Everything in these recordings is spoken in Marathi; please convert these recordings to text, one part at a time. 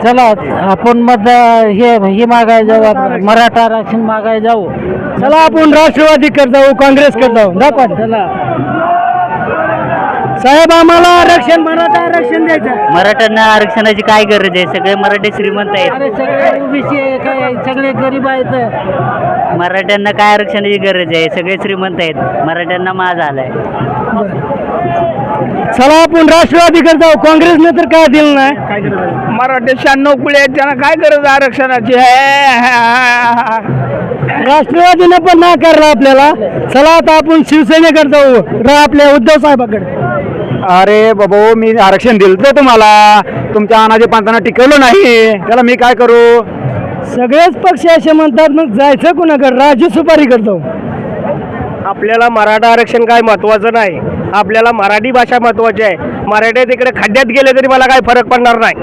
चला आपण मत हे मागाय जाऊ, मराठा आरक्षण मागाय जाऊ. चला आपण राष्ट्रवादी कर जाऊ, काँग्रेस कर जाऊ. दाखवा. चला साहेब, आम्हाला आरक्षण, मराठा आरक्षण द्यायचं. मराठ्यांना आरक्षणाची काय गरज आहे? सगळे मराठी श्रीमंत आहेत. अरे सगळे ओबीसी काय, सगळे गरीब आहेत. मराठ्यांना काय आरक्षणाची गरज आहे? सगळे श्रीमंत आहेत. मराठ्यांना माज आलाय. चला आपण राष्ट्रवादी कर जाऊ, काँग्रेसने तर काय दिलं नाही. मराठी 96 कुळे आहेत, त्यांना काय गरज आरक्षणाची राष्ट्रवादीने पण नाही करला आपल्याला. चला आता आपण शिवसेनेकडे जाऊ, आपल्या उद्धव साहेबाकडे. अरे बाबा, मी आरक्षण दिलं तुम्हाला, तुमच्या अनाजी पंथांना टिकवलं नाही, त्याला मी काय करू? सगळेच पक्ष असे म्हणतात, मग जायचं कुणाकडे? राजू सुपारी करतो. आपल्याला मराठा आरक्षण काय महत्वाचं नाही, आपल्याला मराठी भाषा महत्वाची आहे. मराठी तिकडे खड्ड्यात गेले तरी मला काय फरक पडणार नाही.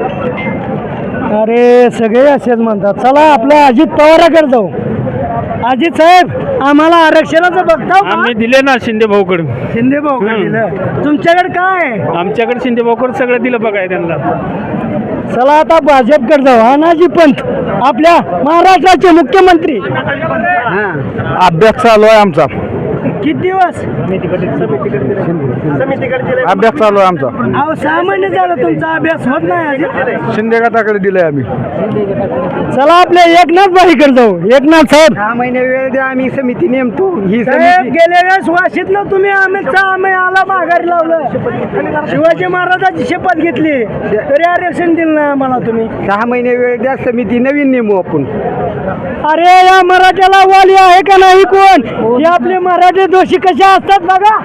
अरे सगळे असेच म्हणतात. चला आपल्या अजित पवाराकडे जाऊ. अजित साहेब, आम्हाला आरक्षणाचं बघता आम्ही दिले ना शिंदे भाऊकडे. शिंदे भाऊ दिलं. तुमच्याकडे काय? आमच्याकडे शिंदे भाऊकडे सगळं दिलं बघाय त्यांना. चला आता भाजपकडे जाऊ. अनाजी पंत आपल्या महाराष्ट्राचे मुख्यमंत्री. अभ्यास चालू आहे आमचा. किती दिवस अभ्यास चालू आहे आमचा. अहो 6 महिने झालं तुमचा अभ्यास होत नाही अजून. शिंदे गटाकडे दिलंय आम्ही. चला आपल्या एकनाथ भाईकडे जाऊ. एकनाथ साहेब, 6 महिने वेळ द्या, आम्ही समिती नेमतो. ही साहेब गेल्या वेळेस वाशीतलं तुम्ही आम्ही आला माघारी लावलं. शिवाजी महाराजांची शपथ घेतली तरी आरक्षण दिलं नाही आम्हाला तुम्ही. 6 महिने वेळ द्या, समिती नवीन नेमू आपण. अरे या मराठ्याला वाली आहे का नाही कोण? हे आपले मराठी दोषी कसे असतात बघा.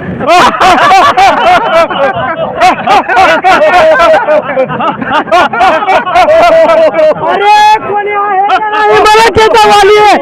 अरे कोणी आहे का नाही मराठ्याचा वाली आहे?